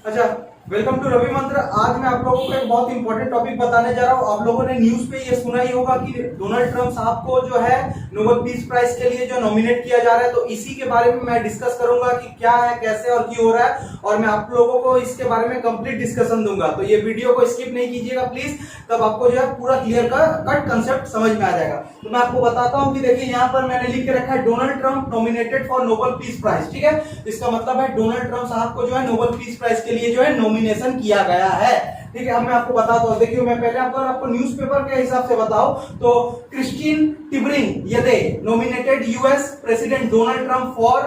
अच्छा, welcome to Ravi मंत्र। आज मैं आप लोगों को एक बहुत इंपॉर्टेंट टॉपिक बताने जा रहा हूँ। आप लोगों ने न्यूज पे ये सुना ही होगा कि डोनाल्ड ट्रम्प साहब को जो है नोबेल पीस प्राइज के लिए जो नॉमिनेट किया जा रहा है, तो इसी के बारे में मैं डिस्कस करूंगा कि क्या है, कैसे और क्यों हो रहा है, और मैं आप लोगों को इसके बारे में कंप्लीट डिस्कशन दूंगा। तो ये वीडियो को स्किप नहीं कीजिएगा प्लीज, तब आपको जो है पूरा क्लियर कट कंसेप्ट समझ में आ जाएगा। तो मैं आपको बताता हूँ कि देखिए यहाँ पर मैंने लिख के रखा है Donald Trump nominated for Nobel peace prize. ठीक है, इसका मतलब है डोनाल्ड ट्रम्प साहब को जो है नोबेल पीस प्राइज के लिए जो है नॉमिनेशन किया गया है। ठीक है, अब मैं आपको बताता हूँ। देखिए, मैं पहले आपको न्यूज़पेपर के हिसाब से बताऊं तो क्रिस्टीन टिबरिंग यदे nominated US president Donald Trump for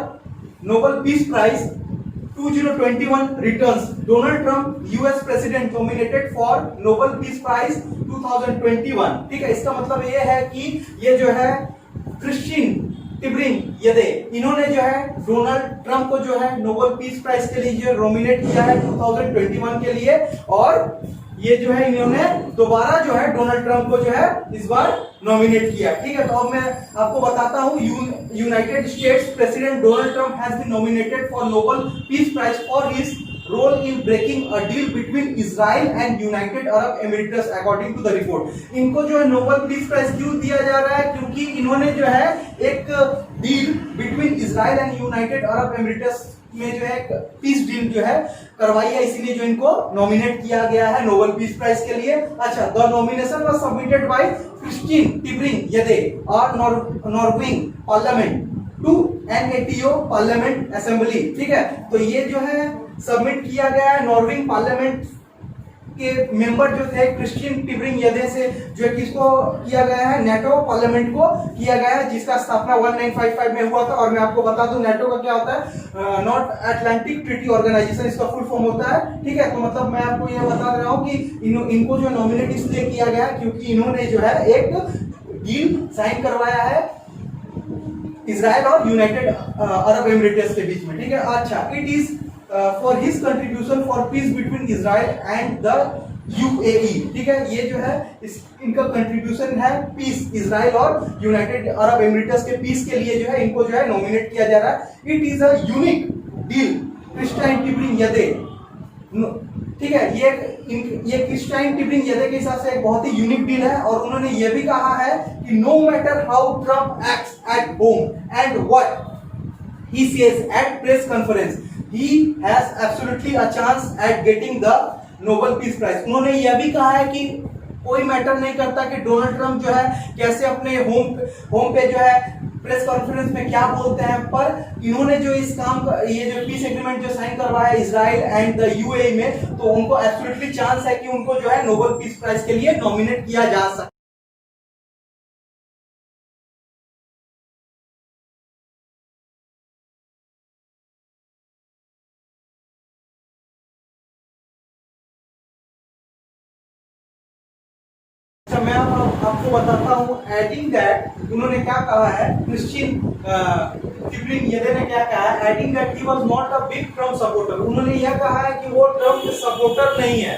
Nobel peace prize 2021 returns. Donald Trump US president nominated for Nobel peace prize 2021। ठीक है, इसका मतलब ये है कि ये जो है क्रिस्टीन टिबरिंग यदे, इन्होंने जो है डोनाल्ड ट्रम्प को जो है नोबेल पीस प्राइज के लिए जो नॉमिनेट किया है 2021 के लिए, और ये जो है इन्होंने दोबारा जो है डोनाल्ड ट्रम्प को जो है इस बार नॉमिनेट किया। ठीक है, तो अब मैं आपको बताता हूं United States president Donald Trump has been nominated for Nobel peace prize for his role in breaking a deal between Israel and United Arab Emirates according to the report. इनको जो है नोबेल पीस प्राइज क्यों दिया जा रहा है? क्योंकि इन्होंने जो है एक deal between Israel and United Arab Emirates में जो है पीस डील जो है करवाई है, इसीलिए जो इनको नॉमिनेट किया गया है नोबेल पीस प्राइज के लिए। अच्छा, the nomination was submitted by Christian Tybring यदे और Norwegian parliament to NATO parliament assembly. ठीक है, तो ये जो है सबमिट किया गया है नॉर्वेजियन पार्लियामेंट के मेंबर जो थे क्रिस्टीन टिबरिंग यदे से, जो है किसको किया गया है? NATO पार्लियामेंट को किया गया है, जिसका स्थापना 1955 में हुआ था। और मैं आपको बता दूं NATO का क्या होता है, नॉर्थ अटलांटिक ट्रीटी ऑर्गेनाइजेशन इसका फुल फॉर्म होता है। ठीक है, तो मतलब मैं आपको ये बता रहा हूँ कि इनको जो नॉमिनेट इसलिए किया गया क्योंकि इन्होंने जो है एक डील साइन करवाया है इजराइल और यूनाइटेड अरब एमिरेट्स के बीच में। ठीक है, अच्छा, it is for his contribution for piece between Israel and the UAE। ठीक है, ये जो है इनका कंट्रीब्यूशन है पीस, इजराइल और यूनाइटेड अरब एमिरेट्स के पीस के लिए जो है इनको जो है नॉमिनेट किया जा रहा है। It is a unique deal Christian Tybring यदे। ठीक है, ये क्रिस्टीन टिबरिंग यदे के हिसाब से एक बहुत ही यूनिक डील है, और उन्होंने ये भी कहा है कि no matter how Trump acts at home and what he says at press conference, he has absolutely a chance at getting the Nobel Peace Prize। उन्होंने यह भी कहा है कि कोई मैटर नहीं करता कि डोनाल्ड ट्रम्प जो है कैसे अपने होम पे जो है प्रेस कॉन्फ्रेंस में क्या बोलते हैं, पर इन्होंने जो इस काम का ये जो पीस एग्रीमेंट जो साइन करवाया है इजराइल एंड द UAE में, तो उनको एब्सोल्युटली चांस है कि उनको जो है नोबेल पीस प्राइज के लिए नॉमिनेट किया जा सकता है। मैं आपको बताता हूँ एडिंग दैट उन्होंने क्या कहा है। क्रिस्टीन टिबरिंग यदे ने क्या कहा है? Adding that he was not a big Trump supporter. उन्होंने यह कहा है कि वो ट्रम्प के सपोर्टर नहीं है।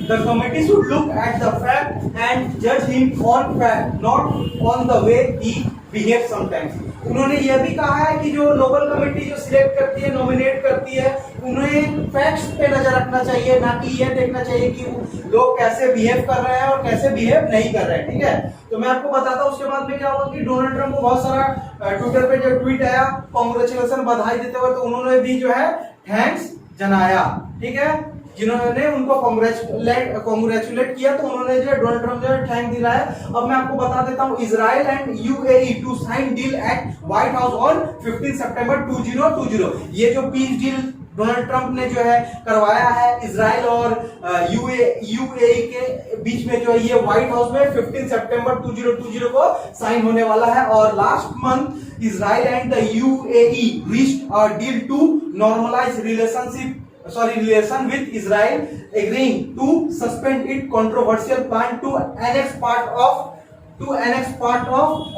The committee should look at the fact and जज him on fact, not on the way he behave sometimes. उन्होंने यह भी कहा है कि जो नोबेल कमेटी जो सिलेक्ट करती है, नॉमिनेट करती है, उन्हें फैक्ट्स पे नजर रखना चाहिए, ना कि यह देखना चाहिए कि लोग कैसे बिहेव कर रहे हैं और कैसे बिहेव नहीं कर रहे हैं। ठीक है, तो मैं आपको बताता हूँ उसके बाद में क्या हुआ कि डोनाल्ड ट्रम्प को बहुत सारा ट्विटर पे जो ट्वीट आया कांग्रेचुलेशन, बधाई देते हुए, तो उन्होंने भी जो है थैंक्स जनाया। ठीक है, जिन्होंने उनको कांग्रेचुलेट किया, तो उन्होंने जो डोनाल्ड ट्रम्प जो है थैंक दिया है। अब मैं आपको बता देता हूं Israel and UAE to sign deal at White House on 15 September 2020। ये जो पीस डील डोनाल्ड ट्रम्प ने जो है करवाया है इजराइल और UAE के बीच में, जो है ये व्हाइट हाउस में 15 सितंबर 2020 को साइन होने वाला है। और last month Israel and the UAE reached a deal to normalise relation with Israel, agreeing to suspend its controversial plan to annex part of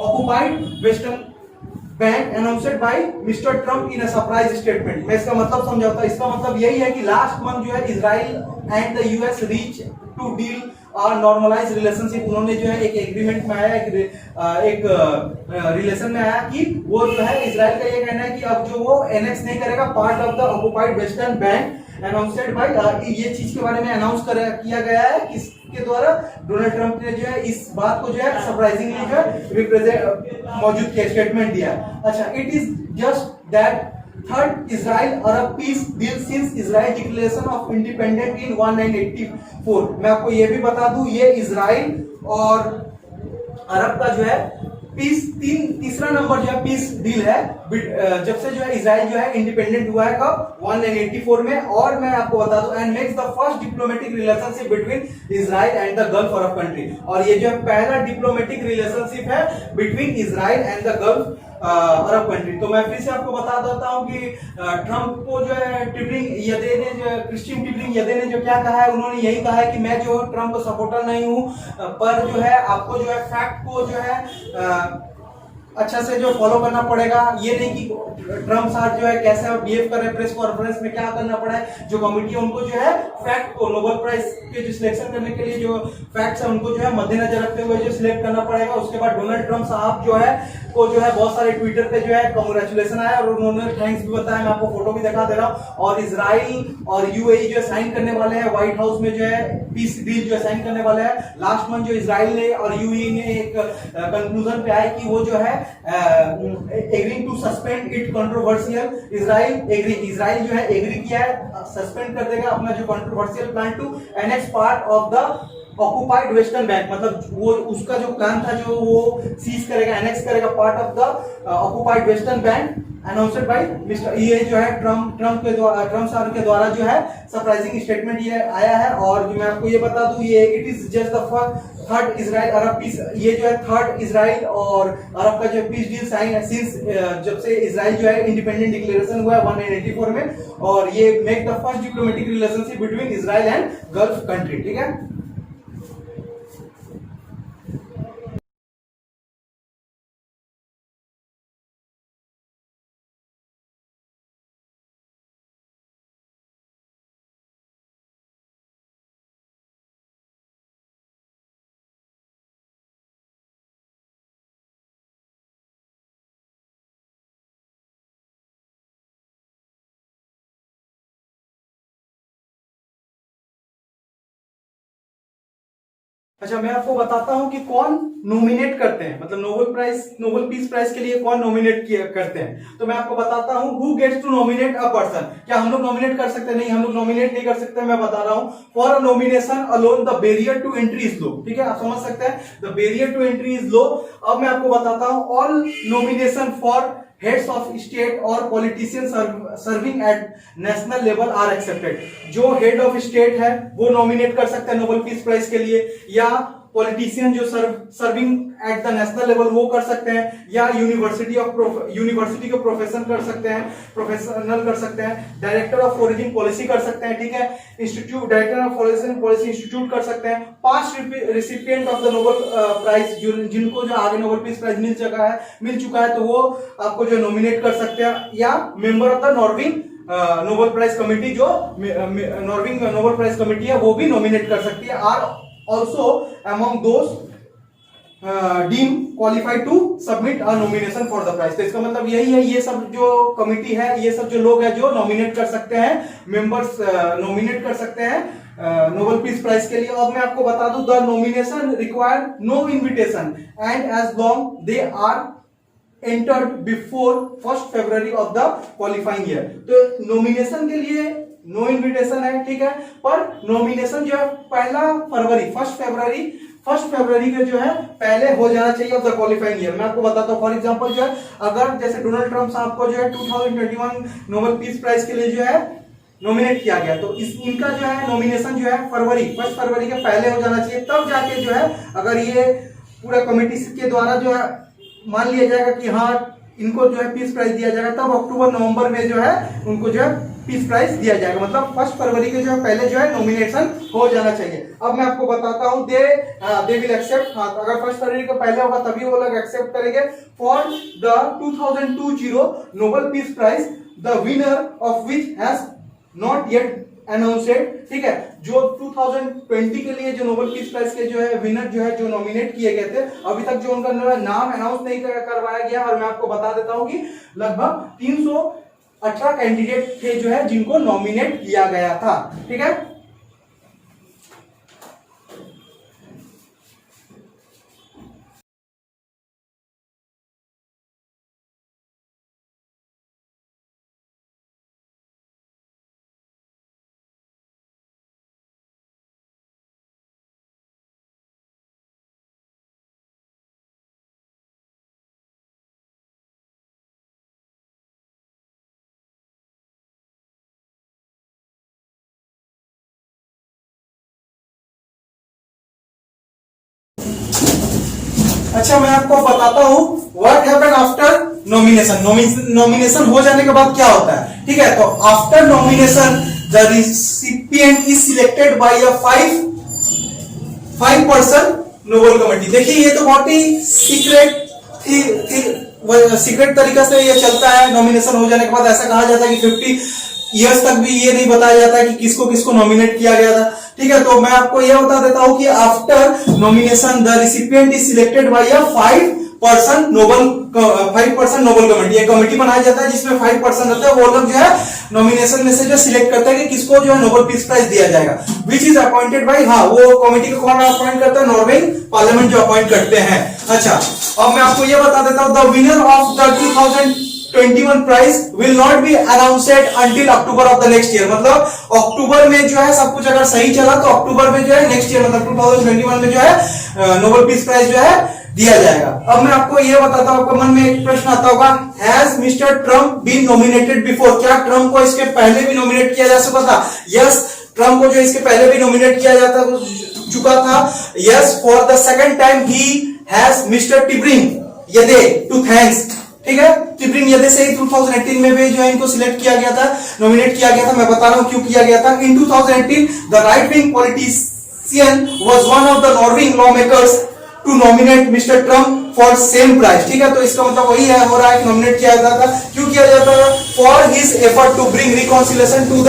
occupied Western Bank, announced by Mr. Trump in a surprise statement। मैं इसका मतलब समझाता हूँ। इसका मतलब यही है कि लास्ट मंथ जो है Israel and the US reach to deal और नॉर्मलाइज रिलेशनशिप। उन्होंने जो है एक एग्रीमेंट में आया, एक रिलेशन में आया कि वो जो है इजराइल का ये कहना है कि अब जो वो एनेक्स नहीं करेगा part of the occupied western bank announced by, ये चीज के बारे में अनाउंस किया गया है किसके द्वारा, डोनाल्ड ट्रंप ने जो है इस बात को जो है सरप्राइजिंगली जो है रिप्रेजेंट मौजूद किया, स्टेटमेंट दिया। अच्छा, it is just that third Israel Arab peace deal since Israel declaration of independent in 1984। मैं आपको ये भी बता दूं, ये इजराइल और अरब का जो है तीसरा नंबर जो है पीस डील है जब से जो है इजराइल जो है इंडिपेंडेंट हुआ है, कब, 1984 में। और मैं आपको बता दूं, and makes the first diplomatic relationship between Israel and the gulf Arab country, और ये जो है पहला डिप्लोमेटिक रिलेशनशिप है between Israel and the gulf Arab country. तो मैं फिर से आपको बता देता हूं कि ट्रंप को जो है क्रिस्टियन टिबरिंग यदे ने जो क्या कहा है, उन्होंने यही कहा है कि मैं जो ट्रंप सपोर्टर नहीं हूं, पर जो है आपको जो है फैक्ट को जो है अच्छा से जो फॉलो करना पड़ेगा। ये नहीं कि ट्रंप साहब जो है कैसे बिहेव कर रहे हैं, प्रेस कॉन्फ्रेंस में क्या करना पड़ा है, जो कमिटी है उनको जो है फैक्ट को, नोबेल प्राइज के जो सिलेक्शन करने के लिए जो फैक्ट्स है उनको जो है मद्देनजर रखते हुए जो सिलेक्ट करना पड़ेगा। उसके बाद डोनाल्ड ट्रंप साहब जो है को जो है बहुत सारे ट्विटर पे जो है कांग्रेचुलेशन आया और उन्होंने थैंक्स भी बताया। मैं आपको फोटो भी दिखा दे रहा हूं। और इजराइल और यूएई जो साइन करने वाले हैं, व्हाइट हाउस में जो है पीस डील जो साइन करने वाले हैं। लास्ट मंथ जो इजराइल ने और यूएई ने एक कंक्लूजन पे आए कि वो जो है agreeing to suspend it controversial, Israel जो है एग्री किया है, सस्पेंड कर देगा अपना जो controversial plan to annex part of the occupied western bank, मतलब वो उसका जो प्लान था जो वो सीज करेगा, एनेक्स करेगा part of the occupied western bank, announced by mister, ये जो है ट्रंप साहब के द्वारा जो है सरप्राइजिंग स्टेटमेंट ये आया है। और जो मैं आपको ये बता दूं, ये it is just the third Israel Arab peace, ये जो है थर्ड इजराइल और अरब का जो पीस डील साइन सिंस जब से इजराइल जो है इंडिपेंडेंट डिक्लेरेशन हुआ है 1984 में, और ये make the first diplomatic relationship between Israel and gulf country. ठीक है। अच्छा, मैं आपको बताता हूं कि कौन नॉमिनेट करते हैं, मतलब नोबेल पीस प्राइज के लिए कौन नॉमिनेट करते हैं। तो मैं आपको बताता हूं, who gets to nominate a person. क्या हम लोग नॉमिनेट कर सकते हैं? नहीं, हम लोग नॉमिनेट नहीं कर सकते। मैं बता रहा हूं, for a nomination alone the barrier to entry is low. ठीक है, आप समझ सकते हैं, the barrier to entry is low. अब मैं आपको बताता हूं, all nomination for heads of state और politician serving at national level are accepted. जो हेड ऑफ स्टेट है वो नॉमिनेट कर सकते हैं नोबेल पीस प्राइज के लिए, या पॉलिटिशियन जो serving at the national level वो कर सकते हैं, या यूनिवर्सिटी के प्रोफेशनल कर सकते हैं, डायरेक्टर ऑफ फॉरेन पॉलिसी कर सकते हैं। ठीक है, institute director of foreign policy institute कर सकते हैं। 5 recipient of the Nobel prize, जिनको जो आगे नोबेल पीस प्राइज मिल चुका है, तो वो आपको जो नॉमिनेट कर सकते हैं, या member of the Norwegian Nobel prize committee, जो नॉर्विंग नोबेल प्राइज कमिटी है वो भी नॉमिनेट कर सकती है। Are also among those deemed qualified to submit a nomination for the prize। तो इसका मतलब यही है, ये सब जो कमिटी है, ये सब जो लोग हैं जो नॉमिनेट कर सकते हैं, मेंबर्स नॉमिनेट कर सकते हैं नोबेल पीस प्राइज के लिए। अब मैं आपको बता दूं, the nomination require no invitation and as long they are entered before 1 February of the qualifying year. तो नॉमिनेशन के लिए नो इन्विटेशन है, ठीक है, पर नॉमिनेशन जो है 1 फरवरी के जो है पहले हो जाना चाहिए ऑफ द क्वालिफाइंग ईयर। मैं आपको बताता हूँ, फॉर एग्जांपल जो है, अगर जैसे डोनाल्ड ट्रंप साहब को जो है 2021 नोबेल पीस प्राइज के लिए जो है नॉमिनेट किया गया, तो इनका जो है नॉमिनेशन जो है 1 फरवरी के पहले हो जाना चाहिए। तब जाके जो है, अगर ये पूरा कमेटी के द्वारा जो है मान लिया जाएगा कि हाँ इनको जो है पीस प्राइज दिया जाएगा, तब अक्टूबर-नवंबर में जो है उनको जो है पीस प्राइज दिया जाएगा। मतलब 1 फरवरी के जो है पहले जो है नॉमिनेशन हो जाना चाहिए। अब मैं आपको बताता हूं, दे विल एक्सेप्ट, हाँ, अगर 1 फरवरी के पहले होगा तभी वो लोग एक्सेप्ट करेंगे। For the 2020 Nobel peace prize, the winner of which has not yet announced. ठीक है, जो 2020 के लिए जो नोबेल पीस प्राइज के जो है विनर जो है, जो नॉमिनेट किए गए थे, अभी तक जो उनका नाम अनाउंस नहीं करवाया गया। और मैं आपको बता देता हूं कि लगभग 18 कैंडिडेट थे जो है जिनको नॉमिनेट किया गया था। ठीक है, अच्छा मैं आपको बताता हूं what happened after nomination. Nomination हो जाने के बाद क्या होता है। ठीक है, तो after nomination the recipient is selected by a 5 person Nobel committee. देखिए ये तो बहुत ही सीक्रेट तरीका से ये चलता है। नॉमिनेशन हो जाने के बाद ऐसा कहा जाता है कि 50 ईयर्स तक भी ये नहीं बताया जाता है कि किसको किसको नॉमिनेट किया गया था। ठीक है, तो मैं आपको यह बता देता हूं कि after nomination the recipient is selected by a 5 person Nobel committee. एक कमेटी बनाया जाता है जिसमें 5 पर्सन रहते हैं। वो लोग जो है नॉमिनेशन में से जो सिलेक्ट करते हैं कि किसको जो है नोबेल पीस प्राइज दिया जाएगा, विच इज अपॉइंटेड बाय, हाँ वो कमेटी को कौन अपॉइंट करता है, नॉर्वेजियन पार्लियामेंट जो अपॉइंट करते हैं। अच्छा अब मैं आपको यह बता देता हूं the winner of the 2021 prize will not be announced until October of the next year. मतलब अक्टूबर में जो है सब कुछ अगर सही चला तो अक्टूबर में जो है नेक्स्ट ईयर मतलब 2021 में जो है नोबेल पीस प्राइज जो है दिया जाएगा। अब मैं आपको यह बताता हूं, आपके मन में एक प्रश्न आता होगा, has mister Trump been nominated before? क्या ट्रम्प को इसके पहले भी नॉमिनेट किया जा चुका था? यस, ट्रम्प को जो इसके पहले भी नॉमिनेट किया जाता चुका था। Yes, for the second time he has Mister Tybring Gjedde to thanks. ठीक है, टिब्रिंग-येदे से ही 2018 में भी जो है इनको सिलेक्ट किया गया था, नॉमिनेट किया गया था। मैं बता रहा हूं क्यों किया गया था। In 2018 the right wing politician was one of the Norwegian law makers to nominate mister Trump for same prize. ठीक है, तो इसका मतलब वही है, हो रहा है कि नॉमिनेट किया जाता था। क्यों किया जाता था? For his effort to bring reconciliation to the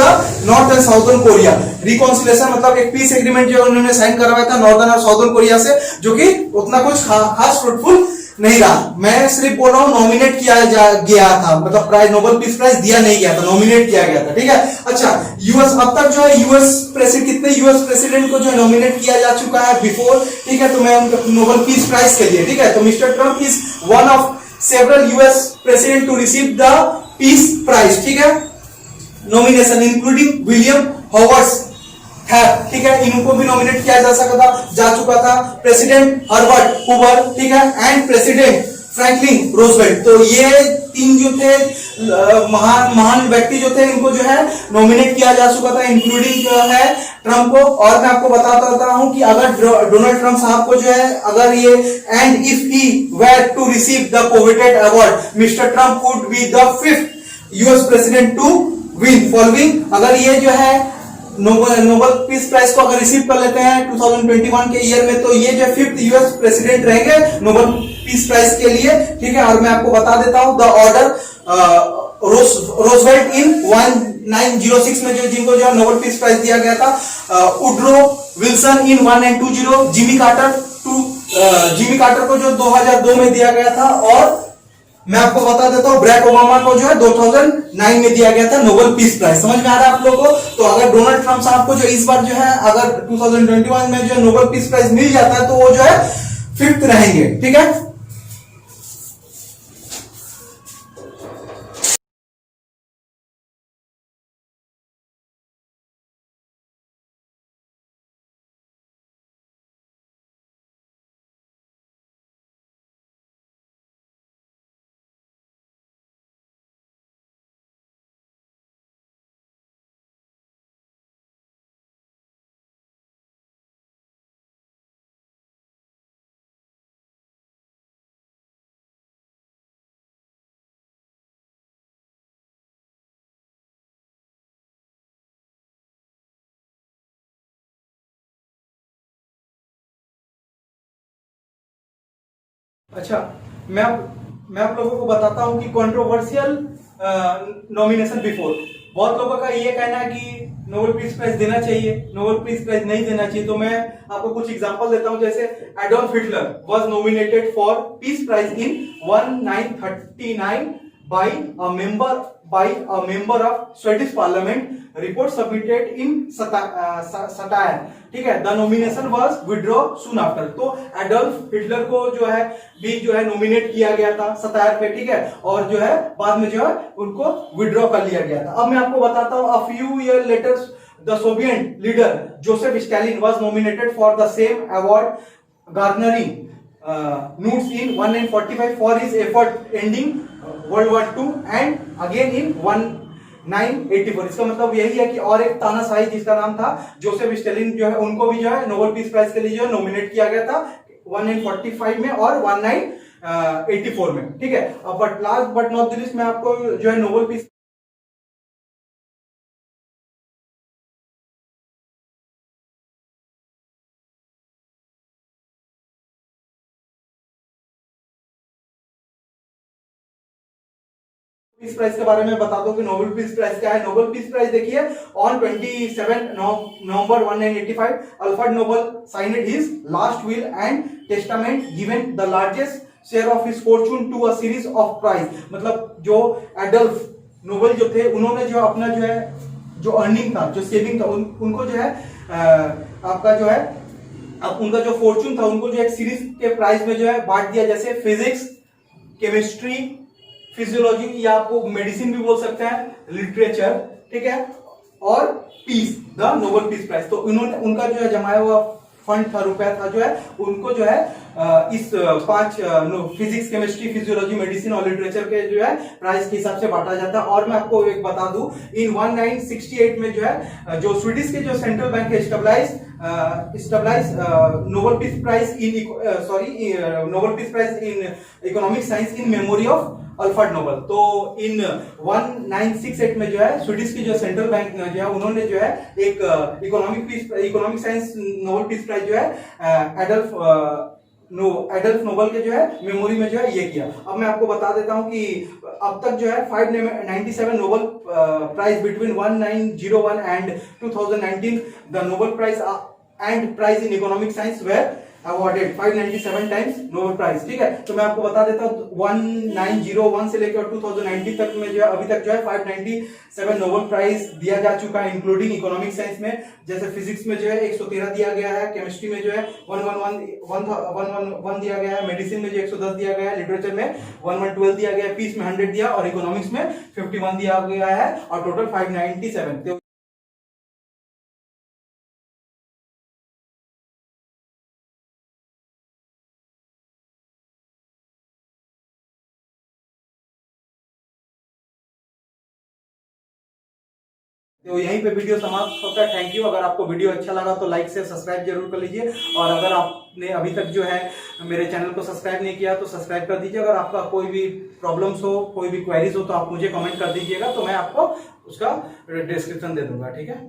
north and southern Korea. Reconciliation मतलब एक पीस एग्रीमेंट जो उन्होंने साइन करवाया था नॉर्दर्न और साउथर्न कोरिया से, जो कि उतना कुछ खास फ्रूटफुल नहीं रहा। मैं सिर्फ बोल रहा हूं नॉमिनेट किया गया था, मतलब प्राइज नोबेल पीस प्राइज दिया नहीं गया था, नॉमिनेट किया गया था। ठीक है, अच्छा यूएस अब तक जो है यूएस प्रेसिडेंट, कितने यूएस प्रेसिडेंट को जो है नॉमिनेट किया जा चुका है बिफोर। ठीक है, तो मैं उनके नोबेल पीस प्राइज के लिए, ठीक है, तो mister Trump is one of several US president to receive the peace prize. ठीक है, नॉमिनेशन इंक्लूडिंग विलियम हॉवर्ड है। ठीक है, इनको भी नॉमिनेट किया जा चुका था। प्रेसिडेंट हर्बर्ट हूवर, ठीक है, एंड प्रेसिडेंट फ्रैंकलिन रोजवेल्ट। तो ये तीन जो थे महान व्यक्ति जो थे, इनको जो है नॉमिनेट किया जा चुका था, इंक्लूडिंग जो है ट्रम्प को। और मैं आपको बताता हूं कि अगर डोनाल्ड ट्रम्प साहब को जो है अगर ये and if he were to receive the coveted award mister Trump would be the 5th US president to win following. अगर ये जो है नोबेल पीस प्राइज को अगर रिसीव कर लेते हैं 2021 के ईयर में, तो ये जो 5th यूएस प्रेसिडेंट रहेंगे नोबेल पीस प्राइज के लिए। ठीक है, और मैं आपको बता देता हूं द ऑर्डर रोजवेल्ट इन 1906 में जो जिनको जो नोबेल पीस प्राइज दिया गया था, उड्रो विल्सन इन 1920, जिमी कार्टर को जो 2002 में दिया गया था, और मैं आपको बता देता हूं बराक ओबामा को जो है 2009 में दिया गया था नोबेल पीस प्राइज। समझ में आ रहा है आप लोगों को? तो अगर डोनाल्ड ट्रम्प साहब को जो इस बार जो है अगर 2021 में जो नोबेल पीस प्राइज मिल जाता है तो वो जो है 5th रहेंगे। ठीक है, अच्छा मैं आप लोगों को बताता हूं कि कंट्रोवर्शियल नॉमिनेशन बिफोर। बहुत लोगों का ये कहना है कि नोबेल पीस प्राइज देना चाहिए, नोबेल पीस प्राइज नहीं देना चाहिए। तो मैं आपको कुछ एग्जांपल देता हूं, जैसे Adolf Hitler was nominated for peace prize in 1939 by a member of Swedish Parliament, report submitted in satire, ठीक है. The nomination was withdrawn soon after. तो एडल्फ हिटलर को जो है भी जो है नॉमिनेट किया गया था सतायर पे, ठीक है, और जो है बाद में जो है उनको विड्रॉ कर लिया गया था. अब मैं आपको बताता हूँ, a few years later the Soviet leader Joseph Stalin was nominated for the same award, garnering notes in 1945 for his effort ending World War II and again in 1984. इसका मतलब यही है कि और एक तानाशाही जिसका नाम था जोसेफ स्टालिन जो है उनको भी जो है नोबेल पीस प्राइज के लिए जो है नॉमिनेट किया गया था 1945 में और 1984 में, ठीक है. But last but not the least मैं आपको जो है नोबेल पीस पीस प्राइज के बारे में बता दो कि नोबेल पीस प्राइज क्या है. नोबेल पीस प्राइज देखिए, on 27 November 1985 Alfred Nobel signed his last will and testament given the largest share of his fortune to a series of prize. मतलब जो एडल्फ नोबेल जो थे उन्होंने जो अपना जो है जो अर्निंग था, जो सेविंग था, उनको जो है आपका जो है अब उनका जो फॉर्च्यून था उनको जो एक सीरीज के प्राइज में जो है बांट दिया, जैसे फिजिक्स, केमिस्ट्री, फिजियोलॉजी या आपको मेडिसिन भी बोल सकते हैं, लिटरेचर, ठीक है, और peace, the Nobel peace prize. तो उन्होंने उनका जो है जमाया हुआ फंड था, रुपया था जो है उनको जो है इस 5 फिजिक्स, केमिस्ट्री, फिजियोलॉजी, मेडिसिन और लिटरेचर के जो है प्राइस के हिसाब से बांटा जाता है. और मैं आपको एक बता दूं, इन 1968 में जो है जो स्वीडिश के जो सेंट्रल बैंक है stabilise Nobel peace prize in Nobel peace prize in economic science in memory of Alfred Nobel. तो इन 1968 में जो है स्वीडिश की जो सेंट्रल बैंक जो है उन्होंने जो है एक economic science Nobel peace prize जो है एडल्फ नोबेल के जो है मेमोरी में जो है ये किया. अब मैं आपको बता देता हूं कि अब तक जो है 597 Nobel prize between 1901 and 2019 the Nobel prize and prize in economic science were awarded 597 times Nobel prize, ठीक है. तो मैं आपको बता देता हूँ 1901 से लेकर 2019 तक में जो है अभी तक जो है 597 नोबेल प्राइज दिया जा चुका है, इंक्लूडिंग इकोनॉमिक साइंस में. जैसे फिजिक्स में जो है 113 दिया गया है, केमिस्ट्री में जो है 111 दिया गया है, मेडिसिन में जो 110 दिया गया है, लिटरेचर में 1112 दिया गया है, पीस में 100 दिया और इकोनॉमिक्स में 51 दिया गया है और टोटल 597. तो यहीं पे वीडियो समाप्त होता है. Thank you. अगर आपको वीडियो अच्छा लगा तो लाइक से सब्सक्राइब जरूर कर लीजिए, और अगर आपने अभी तक जो है मेरे चैनल को सब्सक्राइब नहीं किया तो सब्सक्राइब कर दीजिए. अगर आपका कोई भी प्रॉब्लम्स हो, कोई भी क्वेरीज हो तो आप मुझे कमेंट कर दीजिएगा, तो मैं आपको उसका डिस्क्रिप्शन दे दूंगा, ठीक है.